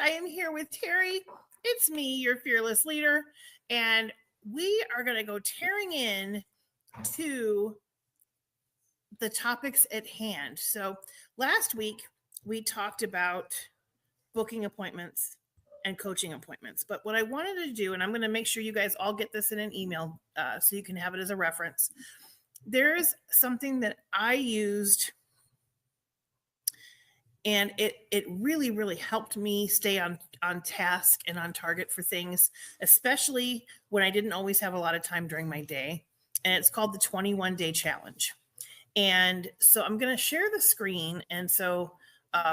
I am here with Terry. It's me, your fearless leader, and we are going to go tearing in to the topics at hand. So last week we talked about booking appointments and coaching appointments. But what I wanted to do, and I'm going to make sure you guys all get this in an email so you can have it as a reference. There's something that I used, and it really, really helped me stay on task and on target for things, especially when I didn't always have a lot of time during my day. And it's called the 21-day challenge. And so I'm going to share the screen. And so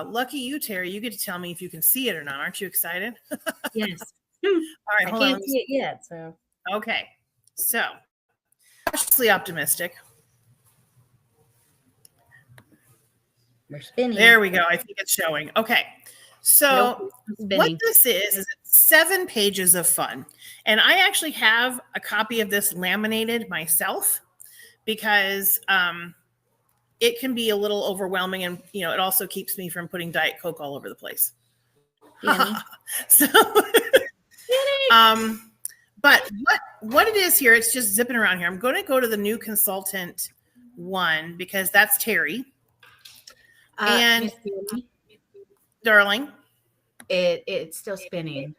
lucky you, Terry, you get to tell me if you can see it or not. Aren't you excited? Yes. All right, I can't see it yet. So okay. So cautiously optimistic. We're spinning. There we go. I think it's showing. Okay. So what this is 7 pages of fun. And I actually have a copy of this laminated myself because it can be a little overwhelming, and it also keeps me from putting Diet Coke all over the place. So but what it is here, it's just zipping around here. I'm going to go to the new consultant one because that's Terry. And darling, it's still spinning.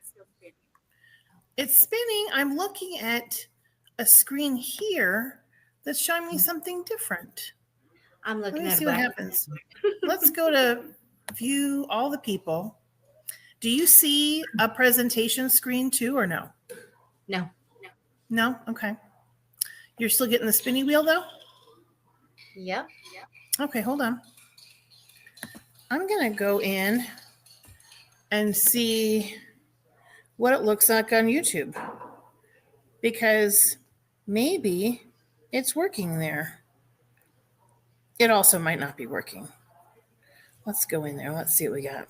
It's spinning. I'm looking at a screen here that's showing me something different. I'm looking at see what happens. Let's go to view all the people. Do you see a presentation screen too, or no? No. No? Okay. You're still getting the spinny wheel though? Yep. Okay, hold on. I'm going to go in and see what it looks like on YouTube, because maybe it's working there. It also might not be working. Let's go in there. Let's see what we got.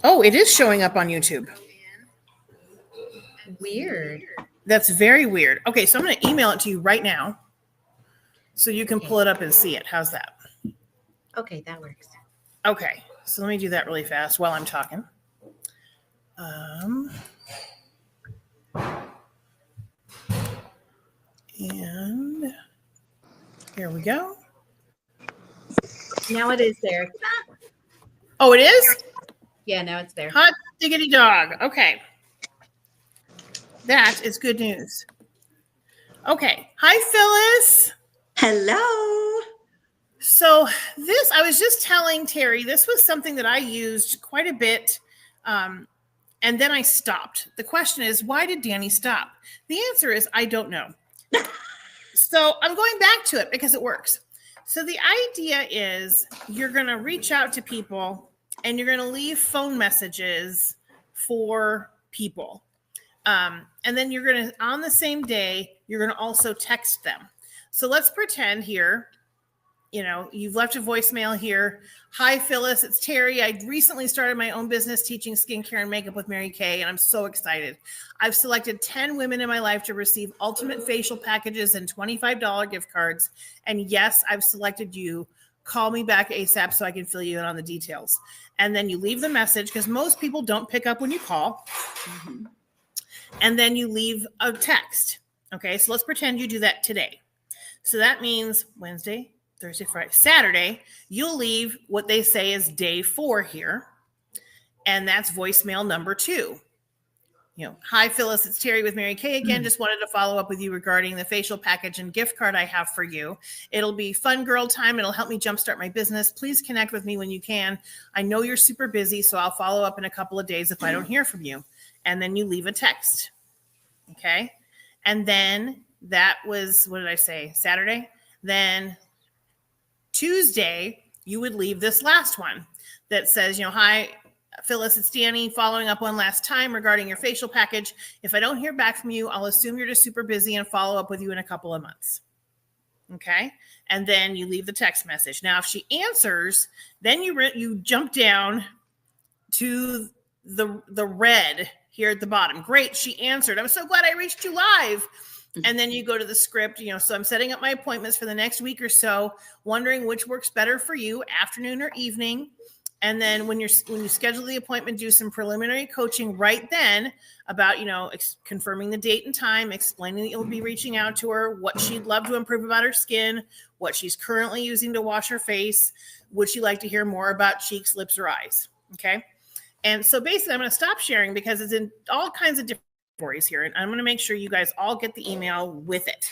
Oh, it is showing up on YouTube. Weird. That's very weird. Okay, so I'm going to email it to you right now so you can pull it up and see it. How's that? Okay, that works. Okay, so let me do that really fast while I'm talking. And here we go. Now it is there. Oh, it is? Yeah, now it's there. Hot diggity dog. Okay. That is good news. Okay. Hi, Phyllis. Hello. So I was just telling Terry, this was something that I used quite a bit. And then I stopped. The question is, why did Danny stop? The answer is, I don't know. So I'm going back to it because it works. So the idea is you're going to reach out to people and you're going to leave phone messages for people. And then you're going to, on the same day, you're going to also text them. So let's pretend here, you've left a voicemail here. Hi, Phyllis, it's Terry. I recently started my own business teaching skincare and makeup with Mary Kay, and I'm so excited. I've selected 10 women in my life to receive ultimate facial packages and $25 gift cards. And yes, I've selected you. Call me back ASAP so I can fill you in on the details. And then you leave the message because most people don't pick up when you call. Mm-hmm. And then you leave a text. Okay, so let's pretend you do that today. So that means Wednesday, Thursday, Friday, Saturday, you'll leave what they say is day 4 here. And that's voicemail number 2. Hi, Phyllis, it's Terry with Mary Kay again. Just wanted to follow up with you regarding the facial package and gift card I have for you. It'll be fun girl time. It'll help me jumpstart my business. Please connect with me when you can. I know you're super busy, so I'll follow up in a couple of days if I don't hear from you. And then you leave a text. Okay. And then that was, what did I say? Saturday. Then Tuesday, you would leave this last one that says, hi, Phyllis, it's Danny, following up one last time regarding your facial package. If I don't hear back from you, I'll assume you're just super busy and follow up with you in a couple of months. Okay. And then you leave the text message. Now, if she answers, then you jump down to the red here at the bottom. Great. She answered. I'm so glad I reached you live. And then you go to the script, so I'm setting up my appointments for the next week or so, wondering which works better for you, afternoon or evening. And then when you schedule the appointment, do some preliminary coaching right then about, confirming the date and time, explaining that you'll be reaching out to her, what she'd love to improve about her skin, what she's currently using to wash her face. Would she like to hear more about cheeks, lips, or eyes? Okay. And so basically I'm going to stop sharing because it's in all kinds of different categories here. And I'm going to make sure you guys all get the email with it.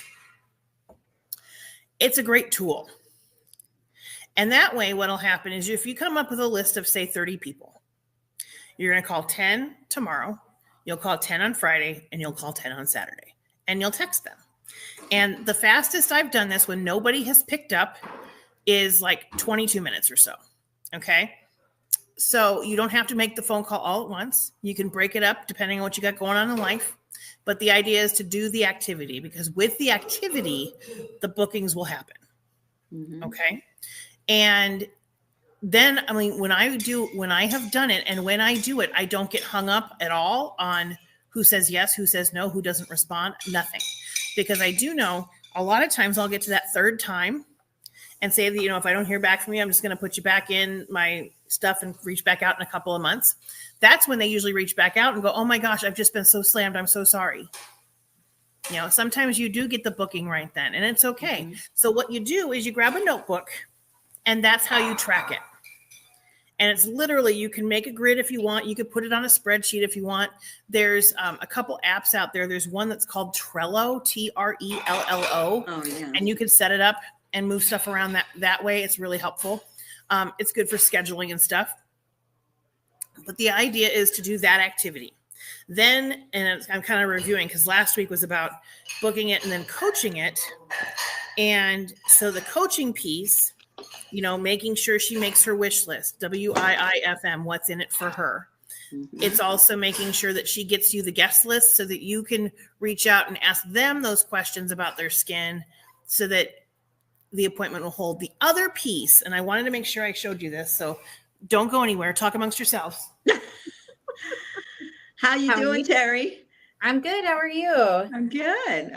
It's a great tool. And that way, what'll happen is if you come up with a list of, say, 30 people, you're going to call 10 tomorrow, you'll call 10 on Friday, and you'll call 10 on Saturday, and you'll text them. And the fastest I've done this when nobody has picked up is like 22 minutes or so, okay? So you don't have to make the phone call all at once. You can break it up depending on what you got going on in life. But the idea is to do the activity, because with the activity, the bookings will happen, okay? And then, when I have done it and when I do it, I don't get hung up at all on who says yes, who says no, who doesn't respond, nothing. Because I do know a lot of times I'll get to that third time and say that, if I don't hear back from you, I'm just going to put you back in my stuff and reach back out in a couple of months. That's when they usually reach back out and go, oh my gosh, I've just been so slammed. I'm so sorry. Sometimes you do get the booking right then, and it's okay. So what you do is you grab a notebook, and that's how you track it. And it's literally, you can make a grid if you want. You could put it on a spreadsheet if you want. There's a couple apps out there. There's one that's called Trello, Trello. Oh, yeah. And you can set it up and move stuff around that way. It's really helpful. It's good for scheduling and stuff. But the idea is to do that activity. Then, and I'm kind of reviewing because last week was about booking it and then coaching it. And so the coaching piece, making sure she makes her wish list, WIIFM, what's in it for her. It's also making sure that she gets you the guest list so that you can reach out and ask them those questions about their skin so that the appointment will hold. The other piece, and I wanted to make sure I showed you this, so don't go anywhere. Talk amongst yourselves. How you doing, Terry? I'm good. How are you? I'm good.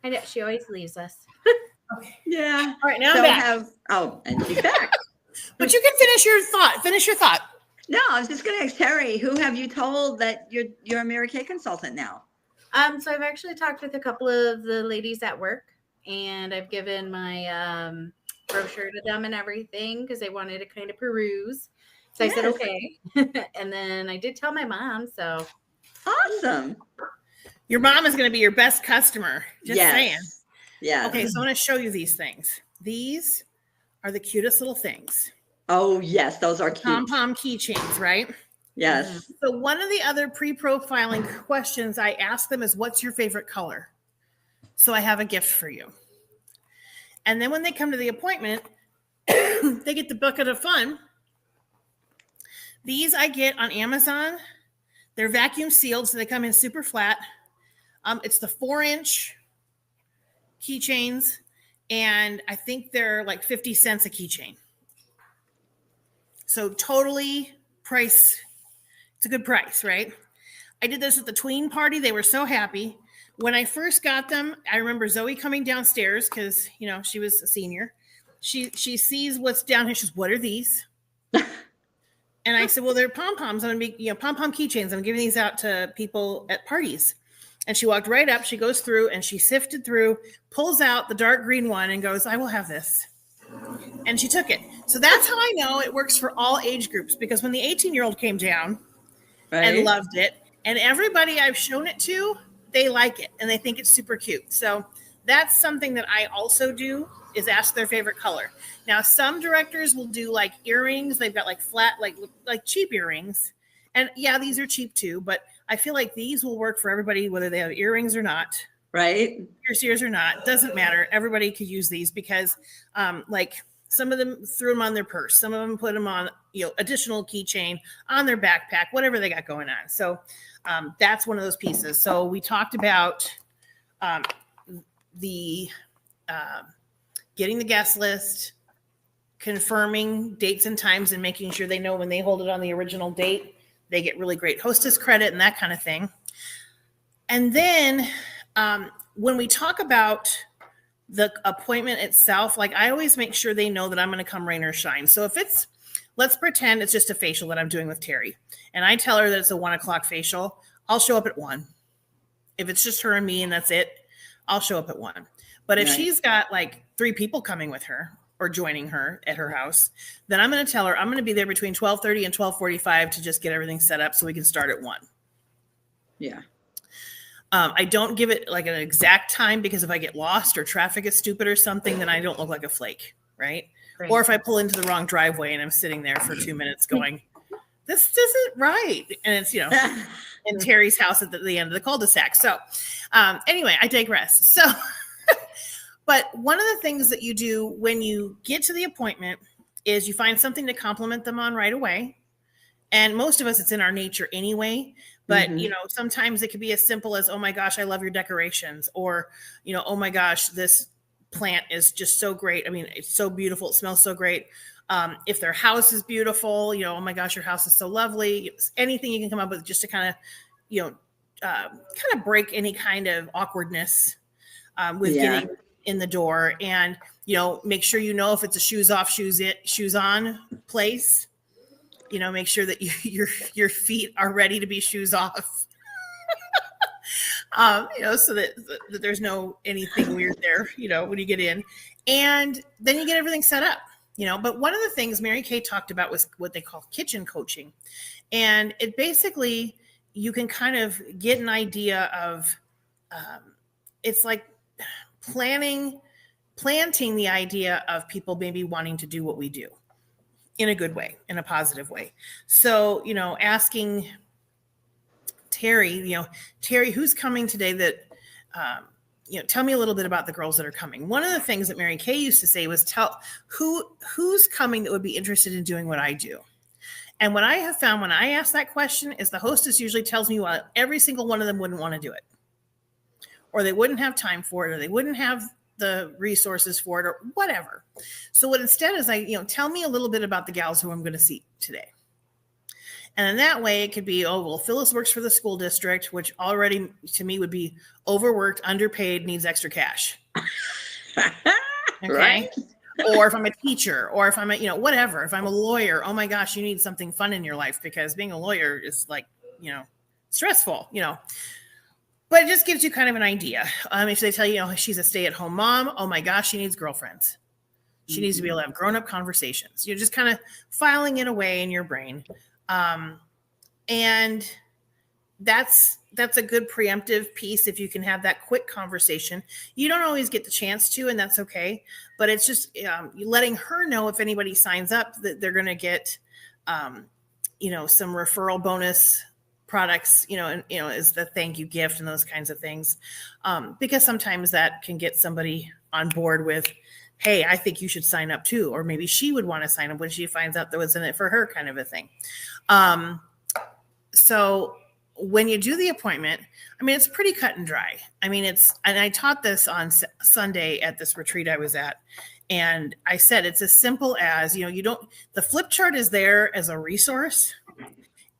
I know she always leaves us. Okay. Yeah. All right, now I'm back. And she's back. But you can finish your thought. No, I was just going to ask Terry, who have you told that you're a Mary Kay consultant now? So I've actually talked with a couple of the ladies at work, and I've given my brochure to them and everything because they wanted to kind of peruse. So I said, okay. And then I did tell my mom. So awesome. Your mom is going to be your best customer. Just saying. Yeah. Okay, so I want to show you these things. These are the cutest little things. Oh, yes. Those are cute. Pom-pom keychains, right? Yes. So one of the other pre-profiling questions I ask them is, what's your favorite color? So I have a gift for you. And then when they come to the appointment, they get the bucket of fun. These I get on Amazon. They're vacuum sealed, so they come in super flat. It's the 4-inch keychains, and I think they're like 50 cents a keychain. So totally price. It's a good price, right? I did this at the tween party. They were so happy. When I first got them, I remember Zoe coming downstairs because, she was a senior. She sees what's down here. She says, what are these? And I said, well, they're pom-poms. I'm going to be, pom-pom keychains. I'm giving these out to people at parties. And she walked right up. She goes through and she sifted through, pulls out the dark green one and goes, I will have this. And she took it. So that's how I know it works for all age groups, because when the 18-year-old came down and loved it, and everybody I've shown it to, they like it and they think it's super cute. So that's something that I also do, is ask their favorite color. Now, some directors will do like earrings. They've got like flat, like cheap earrings. And yeah, these are cheap too, but I feel like these will work for everybody, whether they have earrings or not. Right. Ears or not, doesn't matter. Everybody could use these because like some of them threw them on their purse. Some of them put them on, additional keychain on their backpack, whatever they got going on. So that's one of those pieces. So we talked about the getting the guest list, confirming dates and times, and making sure they know when they hold it on the original date, they get really great hostess credit and that kind of thing. And then when we talk about the appointment itself, like I always make sure they know that I'm going to come rain or shine. So if it's let's pretend it's just a facial that I'm doing with Terry. And I tell her that it's a 1:00 facial. I'll show up at 1. If it's just her and me and that's it, I'll show up at 1. But if Right. she's got like 3 people coming with her or joining her at her house, then I'm going to tell her I'm going to be there between 12:30 and 12:45 to just get everything set up so we can start at 1. Yeah. I don't give it like an exact time because if I get lost or traffic is stupid or something, then I don't look like a flake, right? Right. Or if I pull into the wrong driveway and I'm sitting there for 2 minutes going, this isn't right. And it's, in Terry's house at the end of the cul-de-sac. So anyway, I digress. So, but one of the things that you do when you get to the appointment is you find something to compliment them on right away. And most of us, it's in our nature anyway. But, Mhm. Sometimes it could be as simple as, oh my gosh, I love your decorations. Or, oh my gosh, this plant is just so great. I mean, it's so beautiful. It smells so great. If their house is beautiful, oh my gosh, your house is so lovely. Anything you can come up with just to kind of break any kind of awkwardness with Yeah. getting in the door. And, make sure if it's a shoes off, shoes on place. Make sure that your feet are ready to be shoes off. So that there's no anything weird there, when you get in. And then you get everything set up, But one of the things Mary Kay talked about was what they call kitchen coaching. And it basically, you can kind of get an idea of, it's like planting the idea of people maybe wanting to do what we do in a good way, in a positive way. So, asking Terry, Terry, who's coming today that, tell me a little bit about the girls that are coming. One of the things that Mary Kay used to say was tell who's coming that would be interested in doing what I do. And what I have found when I ask that question is the hostess usually tells me why every single one of them wouldn't want to do it, or they wouldn't have time for it, or they wouldn't have the resources for it, or whatever. So what instead is tell me a little bit about the gals who I'm going to see today. And in that way, it could be, Phyllis works for the school district, which already to me would be overworked, underpaid, needs extra cash. Okay. Right. Or if I'm a teacher, or if I'm whatever, if I'm a lawyer, oh my gosh, you need something fun in your life because being a lawyer is like, stressful, But it just gives you kind of an idea. If they tell you, she's a stay-at-home mom, oh my gosh, she needs girlfriends. She needs to be able to have grown-up conversations. You're just kind of filing it away in your brain. And that's a good preemptive piece. If you can have that quick conversation, you don't always get the chance to, and that's okay. But it's just letting her know if anybody signs up that they're going to get, some referral bonus products, as the thank you gift and those kinds of things. Because sometimes that can get somebody on board with, hey, I think you should sign up too. Or maybe she would want to sign up when she finds out that what's in it for her, kind of a thing. So when you do the appointment, it's pretty cut and dry. And I taught this on Sunday at this retreat I was at. And I said, it's as simple as, the flip chart is there as a resource.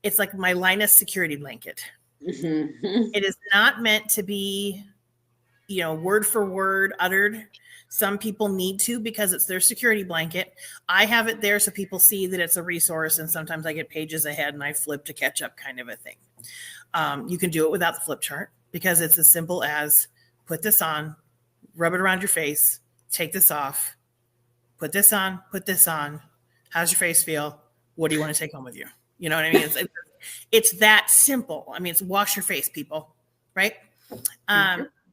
It's like my Linus security blanket. Mm-hmm. It is not meant to be, word for word uttered. Some people need to because it's their security blanket. I have it there so people see that it's a resource, and sometimes I get pages ahead and I flip to catch up, kind of a thing. You can do it without the flip chart because it's as simple as put this on, rub it around your face, take this off, put this on. How's your face feel? What do you want to take home with you? You know what I mean? It's that simple. It's wash your face, people, right?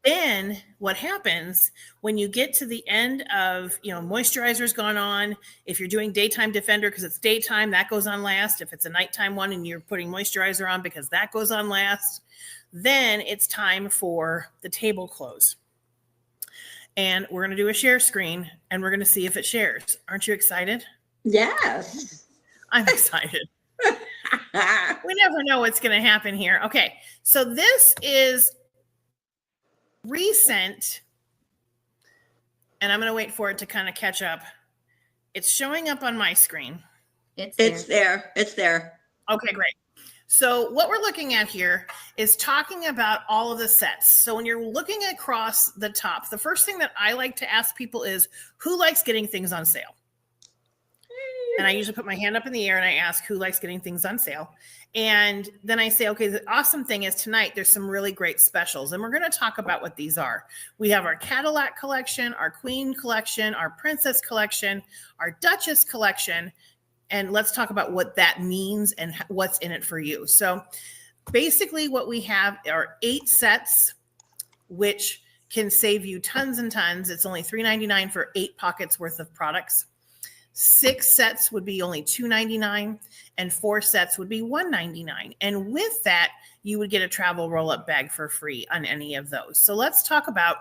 Then what happens when you get to the end of, moisturizer's gone on. If you're doing daytime defender because it's daytime, that goes on last. If it's a nighttime one and you're putting moisturizer on because that goes on last, then it's time for the table close. And we're going to do a share screen and we're going to see if it shares. Aren't you excited? Yes. I'm excited. We never know what's going to happen here. Okay. So this is recent, and I'm going to wait for it to kind of catch up. It's showing up on my screen. It's there. Okay, great. So what we're looking at here is talking about all of the sets. So when you're looking across the top, the first thing that I like to ask people is, who likes getting things on sale? And I usually put my hand up in the air and I ask who likes getting things on sale. And then I say, okay, the awesome thing is tonight there's some really great specials. And we're going to talk about what these are. We have our Cadillac collection, our Queen collection, our Princess collection, our Duchess collection. And let's talk about what that means and what's in it for you. So basically what we have are 8 sets, which can save you tons and tons. It's only $3.99 for 8 pockets worth of products. 6 sets would be only $2.99, and 4 sets would be $1.99. And with that, you would get a travel roll-up bag for free on any of those. So let's talk about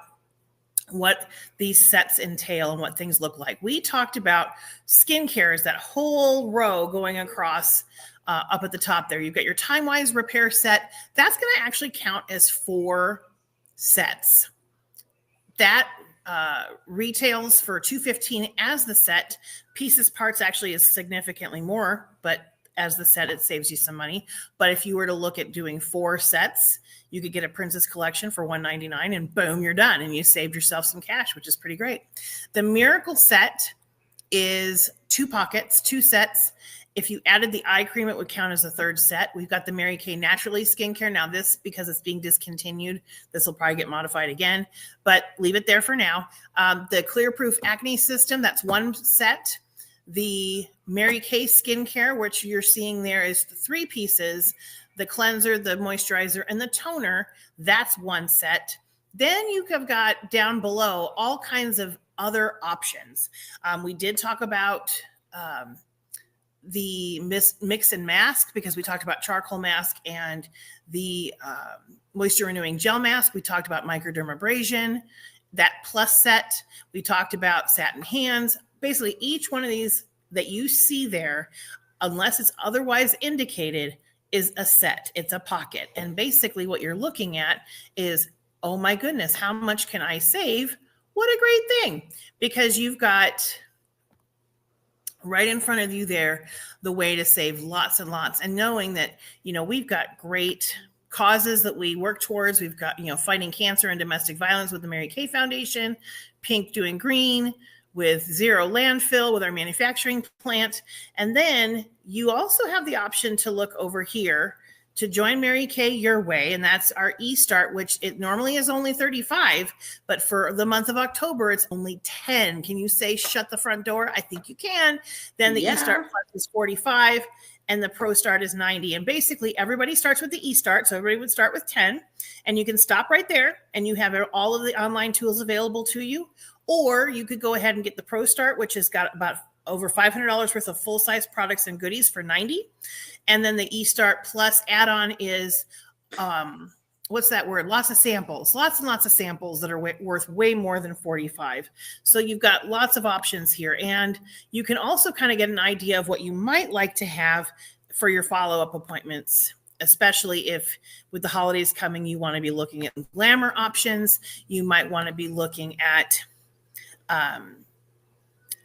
what these sets entail and what things look like. We talked about skincare is that whole row going across up at the top there. You've got your Time-Wise repair set. That's going to actually count as 4 sets. That retails for $2.15 as the set. Pieces Parts actually is significantly more, but as the set, it saves you some money. But if you were to look at doing 4 sets, you could get a Princess collection for $1.99 and boom, you're done. And you saved yourself some cash, which is pretty great. The Miracle set is 2 pockets, 2 sets. If you added the eye cream, it would count as a 3rd set. We've got the Mary Kay Naturally skincare. Now this, because it's being discontinued, this will probably get modified again, but leave it there for now. The Clear Proof Acne System, that's 1 set. The Mary Kay skincare, which you're seeing there is 3 pieces, the cleanser, the moisturizer, and the toner, that's 1 set. Then you have got down below all kinds of other options. We did talk about the mix and mask, because we talked about charcoal mask and the moisture renewing gel mask. We talked about microdermabrasion, that plus set. We talked about satin hands. Basically, each one of these that you see there, unless it's otherwise indicated, is a set. It's a pocket. And basically what you're looking at is, oh my goodness, how much can I save? What a great thing. Because you've got right in front of you there the way to save lots and lots, and knowing that, you know, we've got great causes that we work towards. We've got, you know, fighting cancer and domestic violence with the Mary Kay Foundation, Pink Doing Green, with zero landfill with our manufacturing plant. And then you also have the option to look over here to join Mary Kay Your Way, and that's our eStart, which it normally is only $35, but for the month of October, it's only $10. Can you say shut the front door? I think you can. Then the eStart Plus is $45, and the Pro Start is $90. And basically, everybody starts with the eStart, so everybody would start with 10, and you can stop right there, and you have all of the online tools available to you. Or you could go ahead and get the Pro Start, which has got about over $500 worth of full-size products and goodies for $90. And then the eStart Plus add-on is, what's that word? Lots of samples, lots and lots of samples that are worth way more than $45. So you've got lots of options here. And you can also kind of get an idea of what you might like to have for your follow-up appointments, especially if with the holidays coming, you want to be looking at glamour options. You might want to be looking at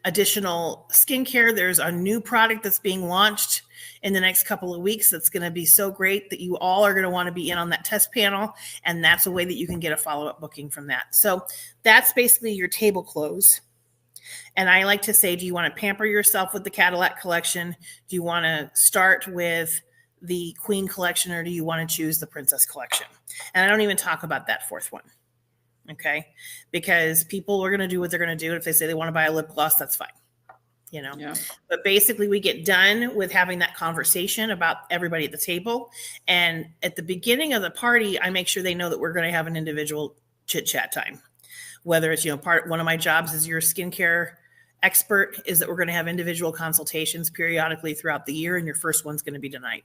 additional skincare. There's a new product that's being launched in the next couple of weeks that's going to be so great that you all are going to want to be in on that test panel. And that's a way that you can get a follow-up booking from that. So that's basically your table close. And I like to say, do you want to pamper yourself with the Cadillac collection? Do you want to start with the Queen collection, or do you want to choose the Princess collection? And I don't even talk about that 4th one. Okay. Because people are going to do what they're going to do. If they say they want to buy a lip gloss, that's fine. You know, But basically we get done with having that conversation about everybody at the table. And at the beginning of the party, I make sure they know that we're going to have an individual chit chat time, whether it's, you know, one of my jobs as your skincare expert is that we're going to have individual consultations periodically throughout the year. And your first one's going to be tonight.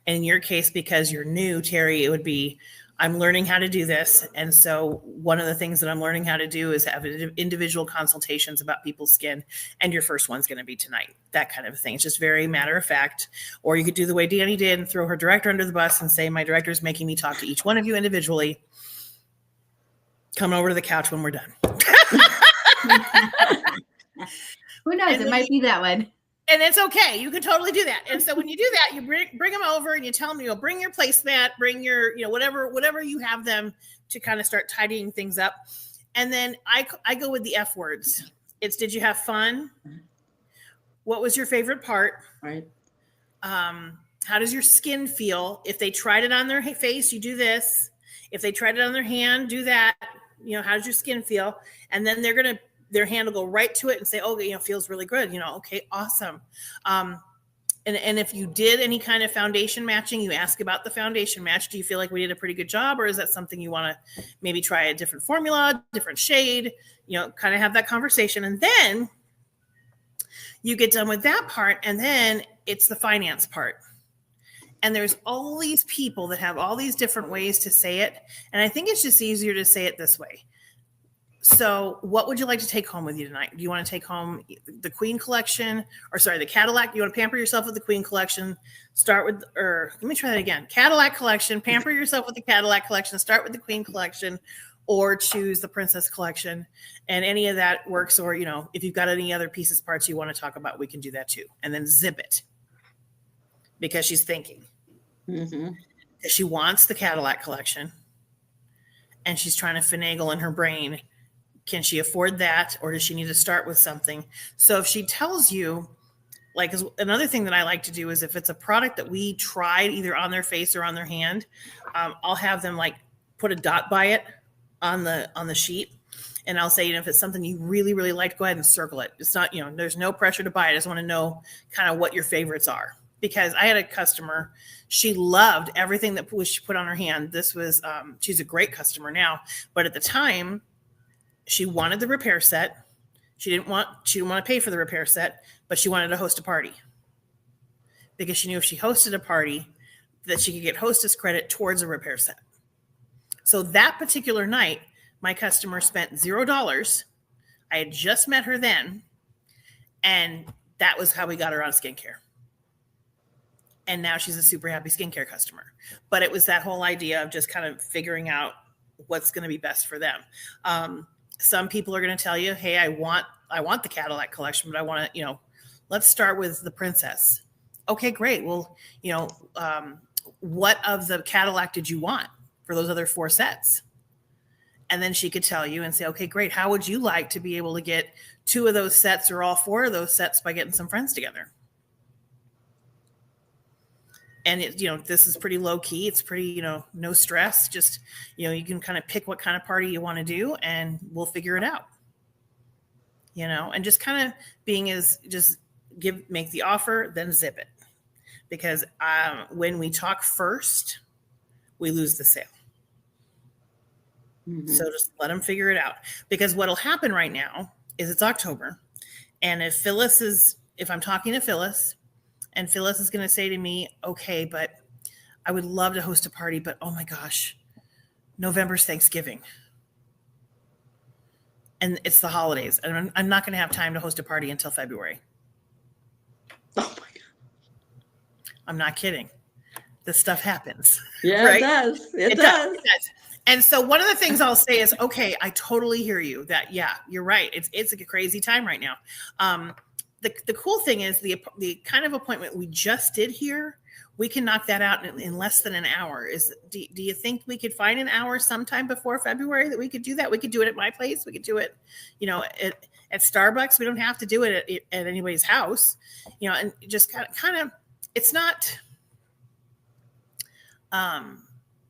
And in your case, because you're new, Terry, it would be, I'm learning how to do this. And so one of the things that I'm learning how to do is have individual consultations about people's skin. And your first one's going to be tonight, that kind of thing. It's just very matter of fact. Or you could do the way Danny did and throw her director under the bus and say, my director is making me talk to each one of you individually. Come over to the couch when we're done. Who knows? And it might be that one. And it's okay. You can totally do that. And so when you do that, you bring them over and you tell them, you know, bring your placemat, bring your, you know, whatever you have them to kind of start tidying things up. And then I go with the F words. It's, did you have fun? What was your favorite part? Right. How does your skin feel? If they tried it on their face, you do this. If they tried it on their hand, do that. How does your skin feel? And then their hand will go right to it and say, oh, feels really good. Okay, awesome. And if you did any kind of foundation matching, you ask about the foundation match. Do you feel like we did a pretty good job? Or is that something you want to maybe try a different formula, different shade, kind of have that conversation. And then you get done with that part. And then it's the finance part. And there's all these people that have all these different ways to say it. And I think it's just easier to say it this way. So what would you like to take home with you tonight? Do you want to take home the Queen collection the Cadillac? You want to pamper yourself with the Queen collection, let me try that again. Cadillac collection, pamper yourself with the Cadillac collection, start with the Queen collection, or choose the Princess collection. And any of that works. Or, if you've got any other pieces, parts you want to talk about, we can do that too. And then zip it because she's thinking. Mm-hmm. She wants the Cadillac collection and she's trying to finagle in her brain. Can she afford that, or does she need to start with something? So if she tells you, like, another thing that I like to do is if it's a product that we tried either on their face or on their hand, I'll have them like put a dot by it on the sheet. And I'll say, if it's something you really, really like, go ahead and circle it. It's not, there's no pressure to buy it. I just want to know kind of what your favorites are. Because I had a customer, she loved everything that she put on her hand. This was, she's a great customer now, but at the time, she wanted the repair set. She didn't want to pay for the repair set, but she wanted to host a party because she knew if she hosted a party that she could get hostess credit towards a repair set. So that particular night, my customer spent $0. I had just met her then, and that was how we got her on skincare. And now she's a super happy skincare customer. But it was that whole idea of just kind of figuring out what's going to be best for them. Some people are going to tell you, hey, I want the Cadillac collection, but I want to, let's start with the Princess. Okay, great. Well, what of the Cadillac did you want for those other 4 sets? And then she could tell you and say, okay, great. How would you like to be able to get 2 of those sets or all 4 of those sets by getting some friends together? And this is pretty low key. It's pretty, no stress. Just, you can kind of pick what kind of party you want to do and we'll figure it out. And just kind of make the offer, then zip it. Because when we talk first, we lose the sale. Mm-hmm. So just let them figure it out. Because what'll happen right now is it's October. And if I'm talking to Phyllis, and Phyllis is going to say to me, okay, but I would love to host a party, but oh my gosh, November's Thanksgiving. And it's the holidays. And I'm not going to have time to host a party until February. Oh my God. I'm not kidding. This stuff happens. Yeah, right? It does. It does. And so one of the things I'll say is, okay, I totally hear you that, yeah, you're right. It's a crazy time right now. The cool thing is the kind of appointment we just did here, we can knock that out in less than an hour. Do you think we could find an hour sometime before February that we could do that? We could do it at my place. We could do it, at Starbucks. We don't have to do it at anybody's house, and just kind of, it's not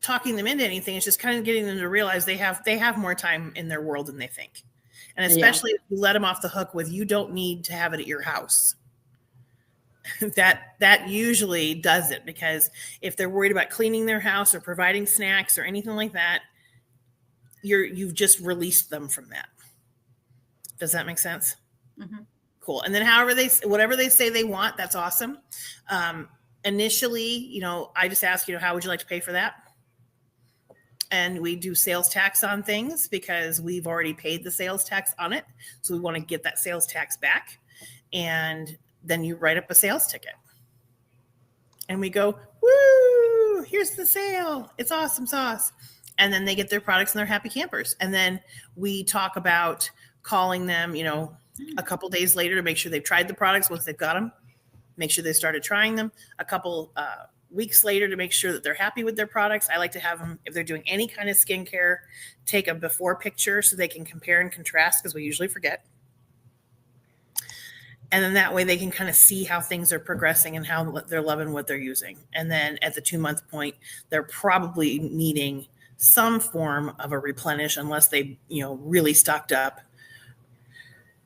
talking them into anything. It's just kind of getting them to realize they have more time in their world than they think. And especially if you let them off the hook with, you don't need to have it at your house. that usually does it, because if they're worried about cleaning their house or providing snacks or anything like that, you've just released them from that. Does that make sense? Mm-hmm. Cool. And then whatever they say they want, that's awesome. Initially, I just ask, how would you like to pay for that? And we do sales tax on things because we've already paid the sales tax on it. So we want to get that sales tax back. And then you write up a sales ticket. And we go, woo, here's the sale. It's awesome sauce. And then they get their products and they're happy campers. And then we talk about calling them, a couple days later to make sure they've tried the products once they've got them. Make sure they started trying them. A couple weeks later to make sure that they're happy with their products. I like to have them, if they're doing any kind of skincare, take a before picture so they can compare and contrast, because we usually forget. And then that way they can kind of see how things are progressing and how they're loving what they're using. And then at the 2-month point, they're probably needing some form of a replenish unless they, really stocked up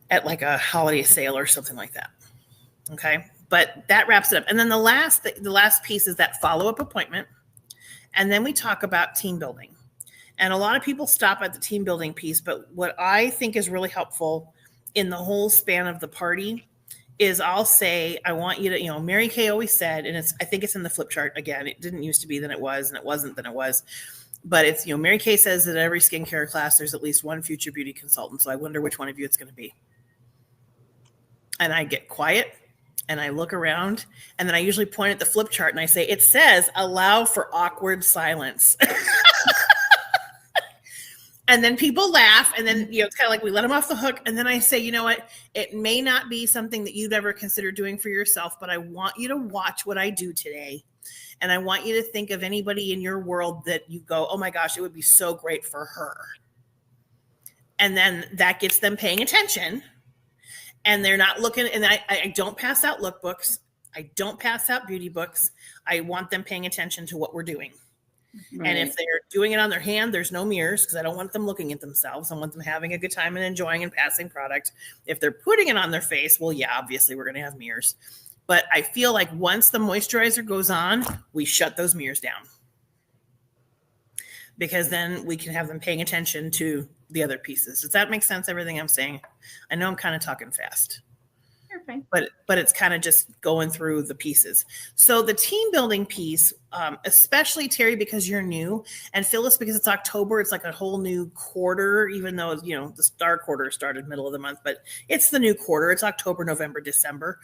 at like a holiday sale or something like that. Okay. But that wraps it up. And then the last piece is that follow-up appointment. And then we talk about team building. And a lot of people stop at the team building piece, but what I think is really helpful in the whole span of the party is I'll say, I want you to, Mary Kay always said, and I think it's in the flip chart again, it didn't used to be, then it was, and it wasn't, then it was, but it's, Mary Kay says that every skincare class, there's at least one future beauty consultant. So I wonder which one of you it's going to be. And I get quiet and I look around and then I usually point at the flip chart and I say, it says allow for awkward silence. And then people laugh, and then, it's kind of like we let them off the hook. And then I say, you know what? It may not be something that you'd ever consider doing for yourself, but I want you to watch what I do today. And I want you to think of anybody in your world that you go, oh my gosh, it would be so great for her. And then that gets them paying attention. And they're not looking, and I don't pass out lookbooks. I don't pass out beauty books. I want them paying attention to what we're doing. Right. And if they're doing it on their hand, there's no mirrors because I don't want them looking at themselves. I want them having a good time and enjoying and passing product. If they're putting it on their face, well, yeah, obviously we're going to have mirrors. But I feel like once the moisturizer goes on, we shut those mirrors down. Because then we can have them paying attention to the other pieces. Does that make sense, everything I'm saying? I know I'm kind of talking fast. Okay. But it's kind of just going through the pieces. So the team building piece, especially Terry, because you're new, and Phyllis, because it's October, it's like a whole new quarter, even though, the star quarter started middle of the month, but it's the new quarter. It's October, November, December.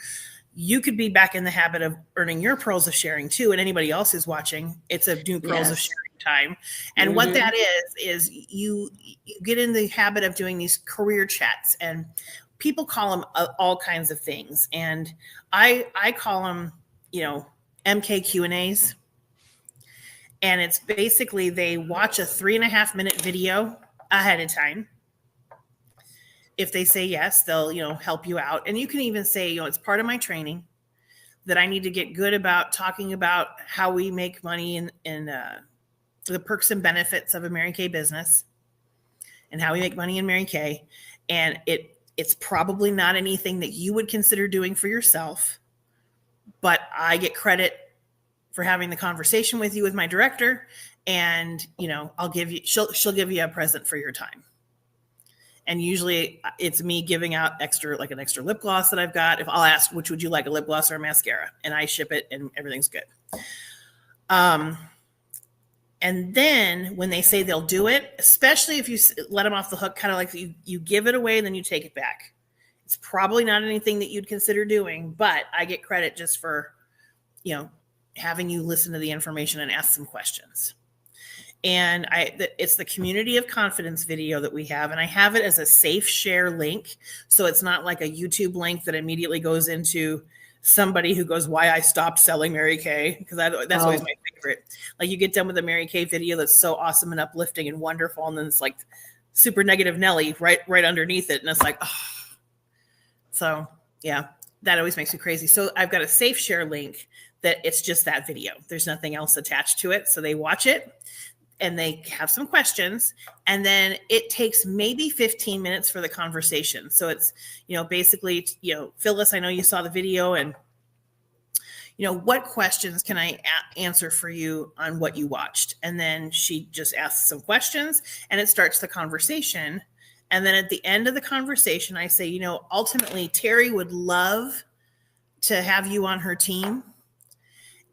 You could be back in the habit of earning your pearls of sharing too. And anybody else who's watching, it's a new pearls of sharing time. And what that is you get in the habit of doing these career chats, and people call them all kinds of things. And I call them, MK Q&As. And it's basically they watch a 3.5-minute video ahead of time. If they say yes, they'll, help you out. And you can even say, it's part of my training that I need to get good about talking about how we make money in the perks and benefits of a Mary Kay business and how we make money in Mary Kay. And it's probably not anything that you would consider doing for yourself, but I get credit for having the conversation with you with my director. And, she'll give you a present for your time. And usually it's me giving out an extra lip gloss that I've got. If I'll ask, which would you like, a lip gloss or a mascara? And I ship it and everything's good. And then when they say they'll do it, especially if you let them off the hook, kind of like you give it away and then you take it back. It's probably not anything that you'd consider doing, but I get credit just for, having you listen to the information and ask some questions. And it's the Community of Confidence video that we have. And I have it as a safe share link. So it's not like a YouTube link that immediately goes into somebody who goes, why I stopped selling Mary Kay. Because that's always my favorite. Like you get done with a Mary Kay video that's so awesome and uplifting and wonderful. And then it's like super negative Nelly right underneath it. And it's like, oh. So yeah, that always makes me crazy. So I've got a safe share link that it's just that video. There's nothing else attached to it. So they watch it. And they have some questions, and then it takes maybe 15 minutes for the conversation. So it's, basically, Phyllis, I know you saw the video, and, what questions can I answer for you on what you watched? And then she just asks some questions, and it starts the conversation. And then at the end of the conversation, I say, ultimately, Terry would love to have you on her team.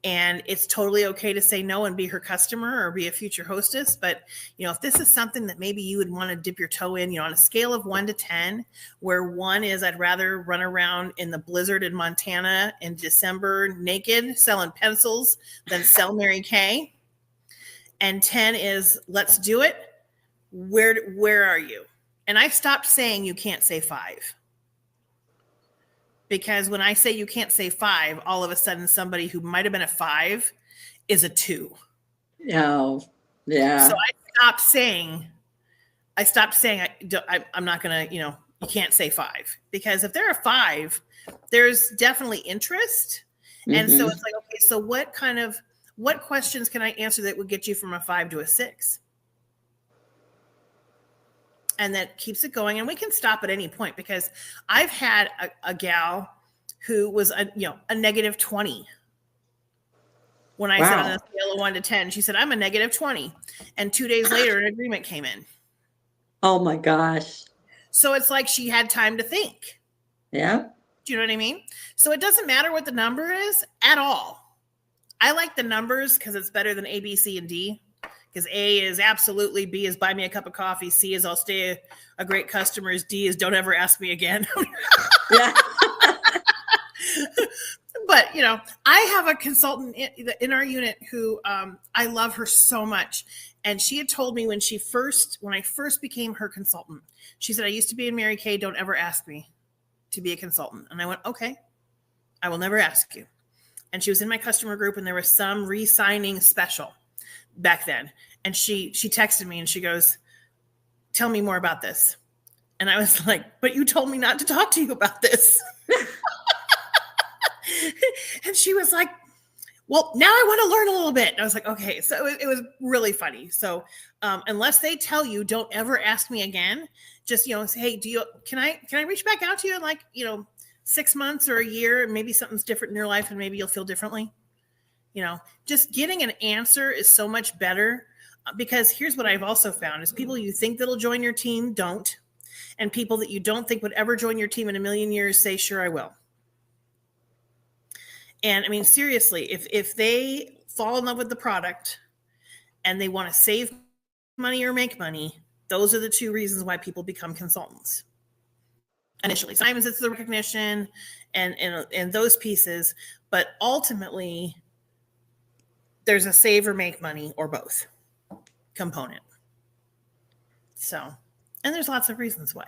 And it's totally okay to say no and be her customer or be a future hostess. But, if this is something that maybe you would want to dip your toe in, on a scale of 1 to 10, where 1 is I'd rather run around in the blizzard in Montana in December naked selling pencils than sell Mary Kay. And 10 is let's do it. Where are you? And I've stopped saying you can't say 5. Because when I say you can't say 5, all of a sudden somebody who might have been a 5 is a 2. No. Yeah. So I stopped saying I'm not going to, You can't say 5, because if there are 5, there's definitely interest. And so it's like, okay, so what questions can I answer that would get you from a 5 to a 6? And that keeps it going. And we can stop at any point, because I've had a gal who was a -20. When I said on a scale of 1 to 10, she said, I'm a -20. And 2 days later, an agreement came in. Oh my gosh. So it's like she had time to think. Yeah. Do you know what I mean? So it doesn't matter what the number is at all. I like the numbers because it's better than A, B, C, and D. Because A is absolutely, B is buy me a cup of coffee, C is I'll stay a great customer, D is don't ever ask me again. Yeah. But, I have a consultant in our unit who I love her so much. And she had told me when I first became her consultant, she said, I used to be in Mary Kay, don't ever ask me to be a consultant. And I went, okay, I will never ask you. And she was in my customer group, and there was some re-signing special back then. And she texted me and she goes, tell me more about this. And I was like, but you told me not to talk to you about this. And she was like, well, now I want to learn a little bit. And I was like, okay. So it was really funny. So unless they tell you, don't ever ask me again. Just, say, hey, can I reach back out to you in like, 6 months or a year, and maybe something's different in your life and maybe you'll feel differently. Just getting an answer is so much better, because here's what I've also found is people you think that'll join your team don't. And people that you don't think would ever join your team in a million years say, sure, I will. And I mean, seriously, if they fall in love with the product and they want to save money or make money, those are the 2 reasons why people become consultants. Initially, sometimes it's the recognition and those pieces, but ultimately there's a save or make money or both component. So, and there's lots of reasons why.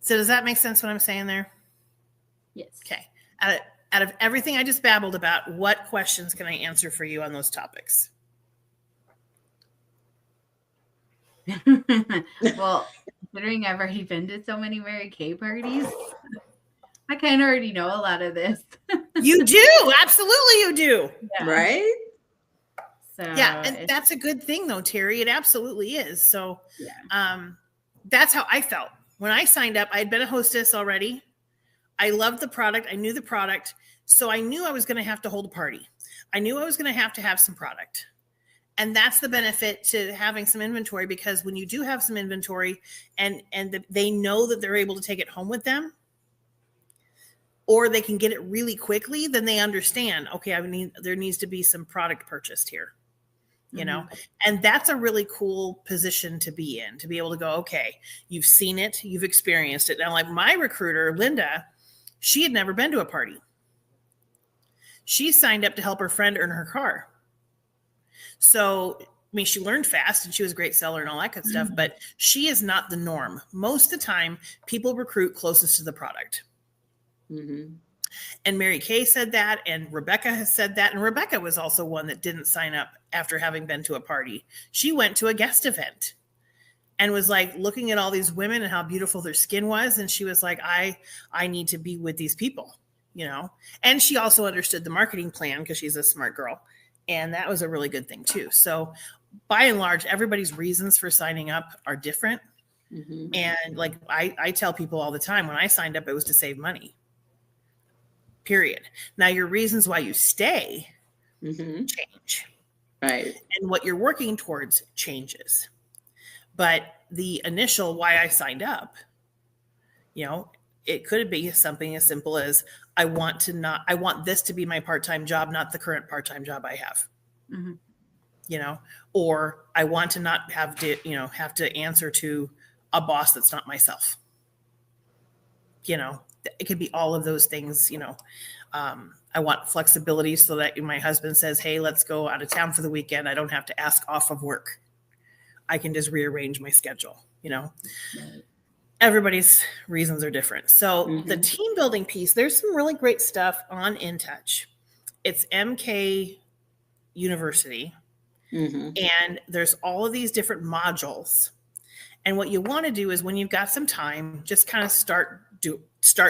So does that make sense what I'm saying there? Yes. Okay. Out of everything I just babbled about, what questions can I answer for you on those topics? Well, considering I've already been to so many Mary Kay parties, I kind of already know a lot of this. You do. Absolutely you do. Yeah. Right? So Yeah. And that's a good thing though, Terry. It absolutely is. So yeah. That's how I felt. When I signed up, I had been a hostess already. I loved the product. I knew the product. So I knew I was going to have to hold a party. I knew I was going to have some product. And that's the benefit to having some inventory, because when you do have some inventory and they know that they're able to take it home with them, or they can get it really quickly, then they understand, okay, there needs to be some product purchased here, and that's a really cool position to be in, to be able to go, okay, you've seen it, you've experienced it. Now, like my recruiter, Linda, she had never been to a party. She signed up to help her friend earn her car. So, I mean, she learned fast and she was a great seller and all that good stuff, but she is not the norm. Most of the time, people recruit closest to the product. Mm-hmm. And Mary Kay said that, and Rebecca has said that. And Rebecca was also one that didn't sign up after having been to a party. She went to a guest event and was like looking at all these women and how beautiful their skin was. And she was like, I need to be with these people, and she also understood the marketing plan because she's a smart girl. And that was a really good thing too. So by and large, everybody's reasons for signing up are different. Mm-hmm. And like I tell people all the time, when I signed up, it was to save money. Period. Now your reasons why you stay change. Right. And what you're working towards changes. But the initial why I signed up, it could be something as simple as I want this to be my part-time job, not the current part-time job I have. Mm-hmm. Or I want to not have to answer to a boss that's not myself. It could be all of those things. I want flexibility so that my husband says, hey, let's go out of town for the weekend. I don't have to ask off of work. I can just rearrange my schedule, Right. Everybody's reasons are different. So the team building piece, there's some really great stuff on InTouch. It's MK University. And there's all of these different modules. And what you want to do is when you've got some time, just kind of start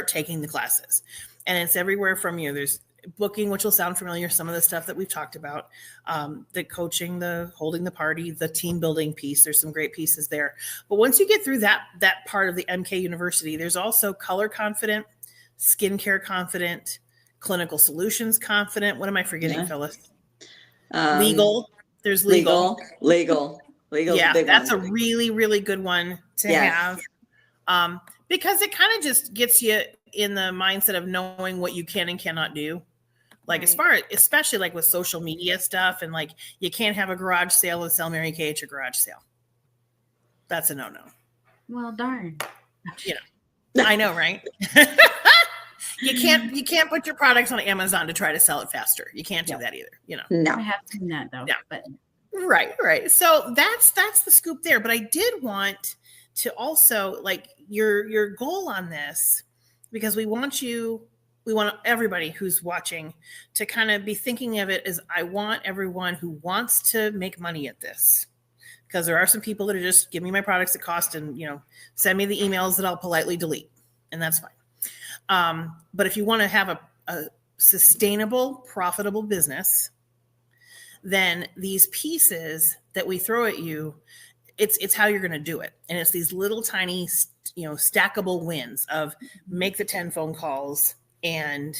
taking the classes. And it's everywhere from there's booking, which will sound familiar, some of the stuff that we've talked about, the coaching, the holding the party, the team building piece. There's some great pieces there. But once you get through that part of the MK University, there's also color confident, skincare confident, clinical solutions confident. What am I forgetting, Phyllis? Legal. There's legal. Legal. Yeah, big that's one. a really, really good one to have. Because it kind of just gets you in the mindset of knowing what you can and cannot do. Like especially like with social media stuff, and like you can't have a garage sale and sell Mary Kay at your garage sale. That's a no-no. Well, darn. I know, right? You can't put your products on Amazon to try to sell it faster. You can't do that either. No. I have seen that though. Yeah. But Right. So that's the scoop there. But I did want to also like your goal on this, because we want everybody who's watching to kind of be thinking of it as, I want everyone who wants to make money at this, because there are some people that are just, give me my products at cost and send me the emails that I'll politely delete, and that's fine. But if you want to have a sustainable, profitable business, then these pieces that we throw at you, it's how you're going to do it. And it's these little tiny, stackable wins of make the 10 phone calls and,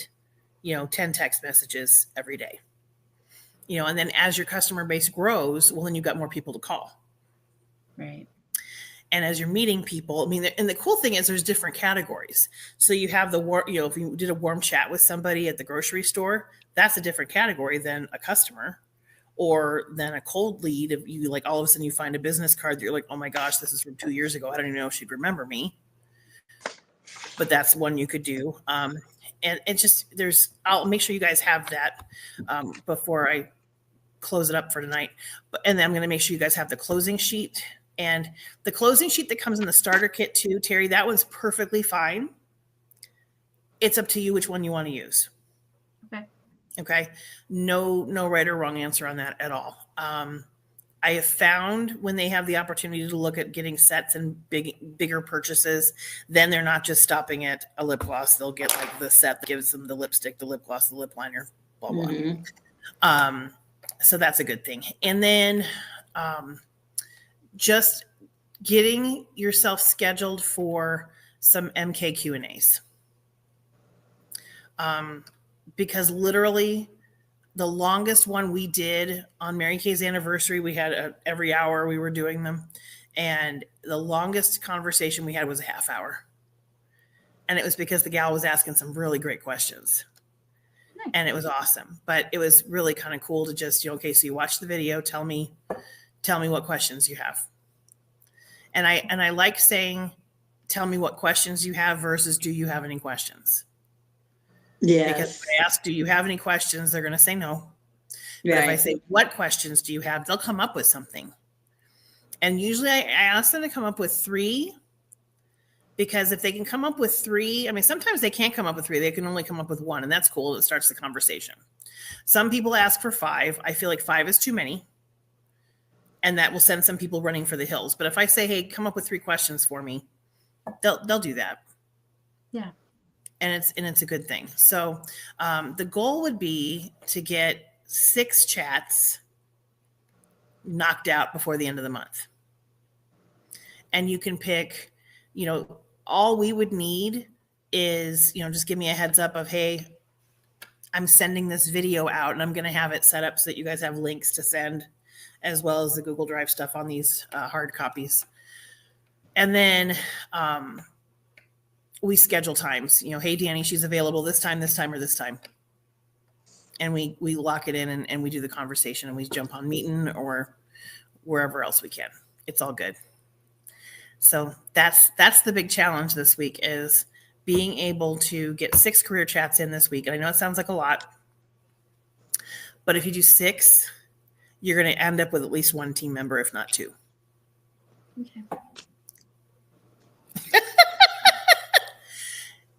10 text messages every day, and then as your customer base grows, well, then you've got more people to call. Right. And as you're meeting people, and the cool thing is there's different categories. So you have if you did a warm chat with somebody at the grocery store, that's a different category than a customer. Or then a cold lead, if you like all of a sudden you find a business card that you're like, oh my gosh, this is from 2 years ago. I don't even know if she'd remember me. But that's one you could do. And it's just, I'll make sure you guys have that before I close it up for tonight. And then I'm going to make sure you guys have the closing sheet. And the closing sheet that comes in the starter kit too, Terry, that one's perfectly fine. It's up to you which one you want to use. Okay. No right or wrong answer on that at all. I have found when they have the opportunity to look at getting sets and bigger purchases, then they're not just stopping at a lip gloss. They'll get like the set that gives them the lipstick, the lip gloss, the lip liner, blah, blah. Mm-hmm. So that's a good thing. And then just getting yourself scheduled for some MK Q&As. Because literally the longest one we did on Mary Kay's anniversary, we had every hour we were doing them. And the longest conversation we had was a half hour. And it was because the gal was asking some really great questions. Nice. And it was awesome. But it was really kind of cool to just, okay, so you watch the video, tell me what questions you have. And I like saying, tell me what questions you have versus do you have any questions? Yes. Because if I ask, do you have any questions? They're going to say no. But if I say, what questions do you have? They'll come up with something. And usually I ask them to come up with 3, because if they can come up with 3, sometimes they can't come up with 3. They can only come up with 1, and that's cool. It starts the conversation. Some people ask for 5. I feel like 5 is too many. And that will send some people running for the hills. But if I say, hey, come up with 3 questions for me, they'll do that. Yeah. And it's a good thing. So the goal would be to get 6 chats knocked out before the end of the month. And you can pick, all we would need is, just give me a heads up of, hey, I'm sending this video out and I'm going to have it set up so that you guys have links to send, as well as the Google Drive stuff on these hard copies. And then we schedule times, hey, Danny, she's available this time, or this time. And we lock it in and we do the conversation and we jump on Meetin or wherever else we can. It's all good. So that's the big challenge this week, is being able to get 6 career chats in this week. And I know it sounds like a lot, but if you do 6, you're going to end up with at least 1 team member, if not 2. Okay.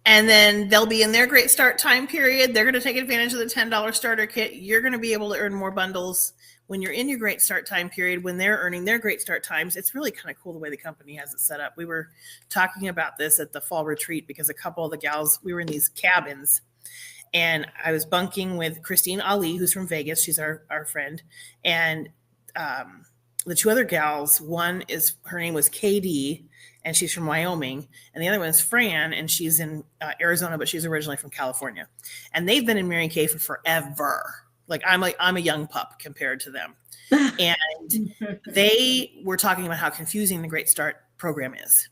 And then they'll be in their great start time period. They're going to take advantage of the $10 starter kit. You're going to be able to earn more bundles when you're in your great start time period, when they're earning their great start times. It's really kind of cool the way the company has it set up. We were talking about this at the fall retreat because a couple of the gals, we were in these cabins, and I was bunking with Christine Ali, who's from Vegas. She's our friend. And the two other gals, her name was KD, and she's from Wyoming. And the other one is Fran, and she's in Arizona, but she's originally from California. And they've been in Mary Kay for forever. Like I'm a young pup compared to them. And they were talking about how confusing the Great Start program is.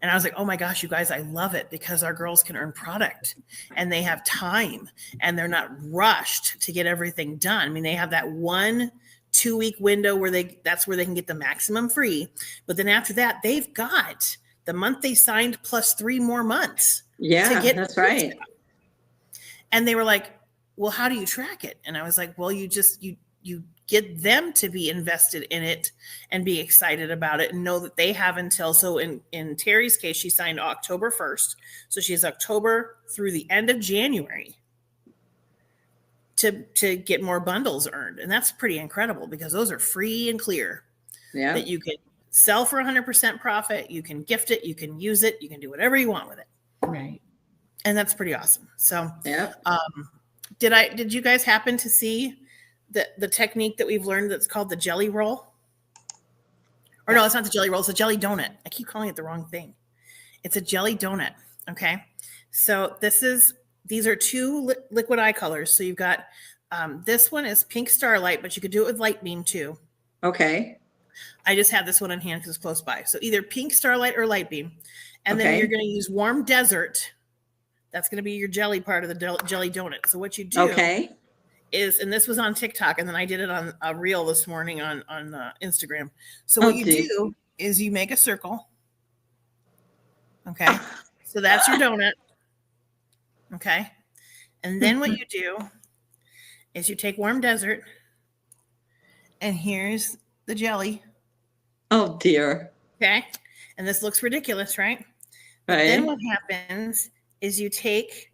And I was like, oh my gosh, you guys, I love it because our girls can earn product and they have time and they're not rushed to get everything done. I mean, they have that 1-2 week window where that's where they can get the maximum free. But then after that, they've got the month they signed plus 3 more months. Yeah, that's right. Stuff. And they were like, well, how do you track it? And I was like, well, you get them to be invested in it and be excited about it and know that they have until, so in Terry's case, she signed October 1st. So she has October through the end of January to get more bundles earned. And that's pretty incredible because those are free and clear. Yeah. That you can sell for 100% profit. You can gift it. You can use it. You can do whatever you want with it. Right. And that's pretty awesome. So, yeah. Did you guys happen to see the technique that we've learned that's called the jelly roll? Or no, it's not the jelly roll. It's a jelly donut. I keep calling it the wrong thing. It's a jelly donut. Okay. So these are 2 liquid eye colors. So you've got, this one is Pink Starlight, but you could do it with Light Beam too. Okay. I just have this one in hand because it's close by. So either Pink Starlight or Light Beam. And then you're going to use Warm Desert. That's going to be your jelly part of the jelly donut. So what you do is, and this was on TikTok, and then I did it on a reel this morning on Instagram. So what you do is you make a circle. Okay. So that's your donut. Okay. And then what you do is you take Warm Desert, and here's the jelly. Oh dear. Okay. And this looks ridiculous, right? Right. Then what happens is you take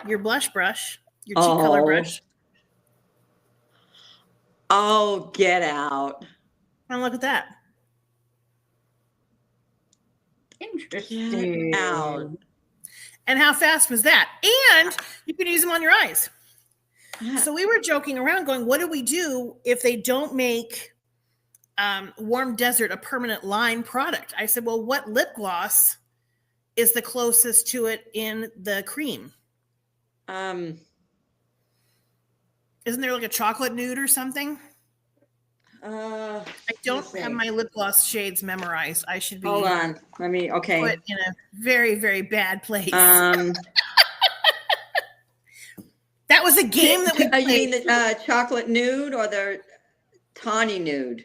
your blush brush, your cheek color brush. Oh, get out. And look at that. Interesting. Get out. And how fast was that? And you can use them on your eyes. So we were joking around going, what do we do if they don't make Warm Desert a permanent line product? I said, well, what lip gloss is the closest to it in the cream? Isn't there like a chocolate nude or something? I don't have my lip gloss shades memorized. I should be. Hold on. Let me, okay. Put in a very, very bad place. That was a game that we played. You mean the chocolate nude or the tawny nude?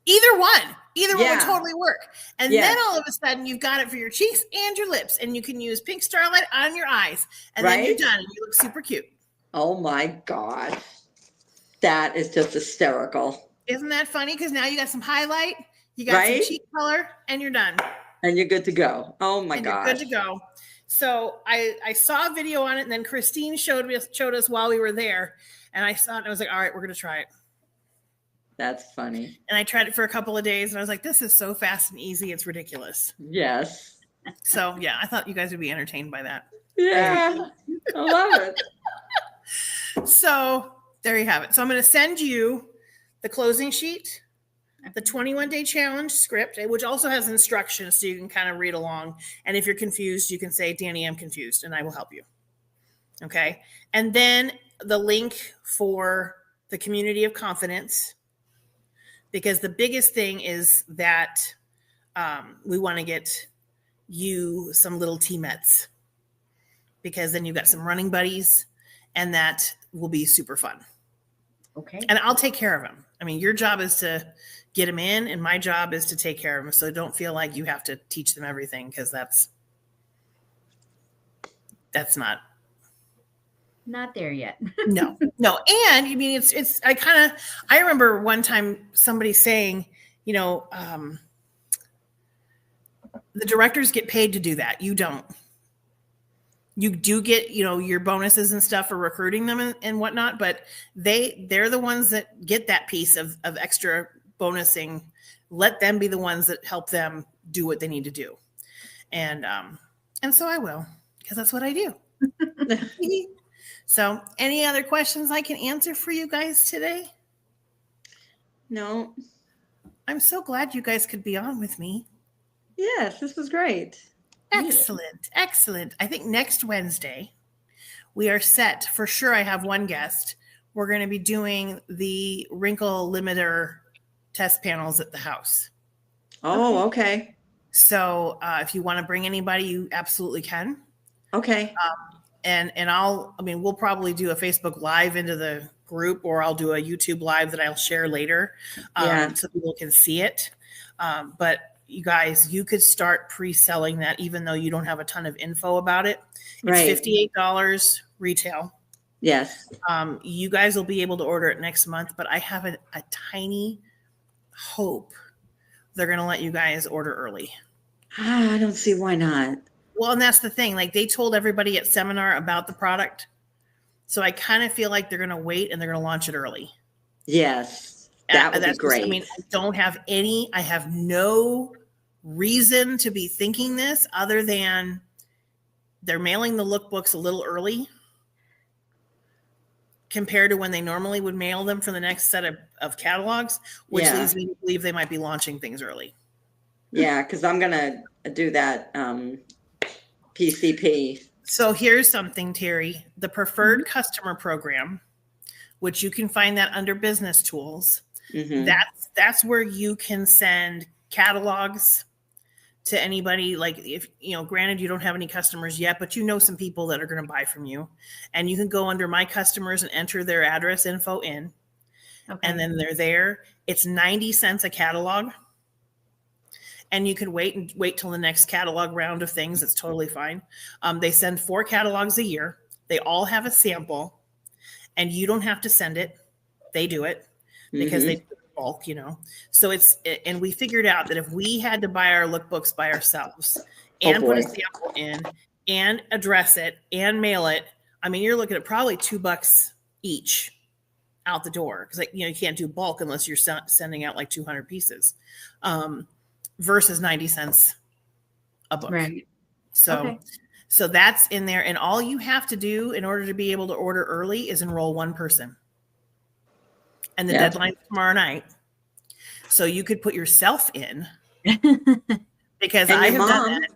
Either one. Either one would Yeah. totally work. And Yes. then all of a sudden you've got it for your cheeks and your lips. And you can use Pink Starlight on your eyes. And then you're Right. done and you look super cute. Oh my God. That is just hysterical. Isn't that funny? Because now you got some highlight, you got Right? some cheek color, and you're done. And you're good to go. Oh my and God. you're good to go. So I saw a video on it, and then Christine showed us while we were there. And I saw it, and I was like, all right, we're going to try it. That's funny. And I tried it for a couple of days, and I was like, this is so fast and easy. It's ridiculous. Yes. So, yeah, I thought you guys would be entertained by that. Yeah. I love it. So there you have it. So I'm going to send you the closing sheet, the 21-day challenge script, which also has instructions so you can kind of read along. And if you're confused, you can say, Danny, I'm confused, and I will help you. Okay. And then the link for the community of confidence, because the biggest thing is that we want to get you some little teamettes, because then you've got some running buddies, and that will be super fun. Okay. And I'll take care of them. I mean, your job is to get them in, and my job is to take care of them. So don't feel like you have to teach them everything, because that's Not there yet. no. And I mean, I remember one time somebody saying, the directors get paid to do that. You don't. You do get, your bonuses and stuff for recruiting them and whatnot, but they're the ones that get that piece of extra bonusing. Let them be the ones that help them do what they need to do. And so I will, because that's what I do. So any other questions I can answer for you guys today? No. I'm so glad you guys could be on with me. Yes, this was great. Excellent. Excellent. I think next Wednesday we are set for sure. I have one guest. We're going to be doing the wrinkle limiter test panels at the house. Oh, okay. So if you want to bring anybody, you absolutely can. Okay. And we'll probably do a Facebook Live into the group, or I'll do a YouTube Live that I'll share later so people can see it. But you guys, you could start pre-selling that even though you don't have a ton of info about it. It's $58 retail. Yes. You guys will be able to order it next month, but I have a tiny hope they're going to let you guys order early. I don't see why not. Well, and that's the thing. Like, they told everybody at seminar about the product. So I kind of feel like they're going to wait and they're going to launch it early. Yes. That would be great. I have no reason to be thinking this other than they're mailing the lookbooks a little early compared to when they normally would mail them for the next set of catalogs, which leads me to believe they might be launching things early. Yeah, because I'm going to do that PCP. So here's something, Terry. The preferred customer program, which you can find that under business tools, that's where you can send catalogs to anybody. Like, if granted you don't have any customers yet, but some people that are going to buy from you, and you can go under my customers and enter their address info in, and then they're there. It's 90 cents a catalog, and you can wait till the next catalog round of things. It's totally fine. They send 4 catalogs a year. They all have a sample, and you don't have to send it. They do it because they do it in bulk, So and we figured out that if we had to buy our lookbooks by ourselves and put a sample in and address it and mail it, you're looking at probably $2 each out the door, because you can't do bulk unless you're sending out like 200 pieces, versus 90 cents a book. Right. So that's in there. And all you have to do in order to be able to order early is enroll one person. And the deadline's tomorrow night. So you could put yourself in, because I have done that.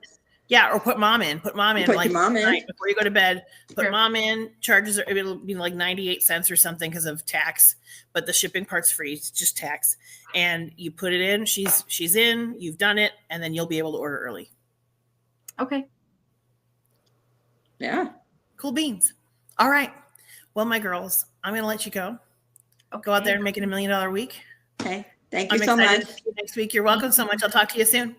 Yeah, or put mom in. Put mom in tonight before you go to bed. Put mom in. Charges it'll be like 98 cents or something because of tax, but the shipping part's free. It's just tax. And you put it in. She's in. You've done it, and then you'll be able to order early. Okay. Yeah. Cool beans. All right. Well, my girls, I'm going to let you go. Okay. Go out there and make it $1 million a week. Okay. Thank you I'm so excited much. to see you next week. You're welcome so much. I'll talk to you soon.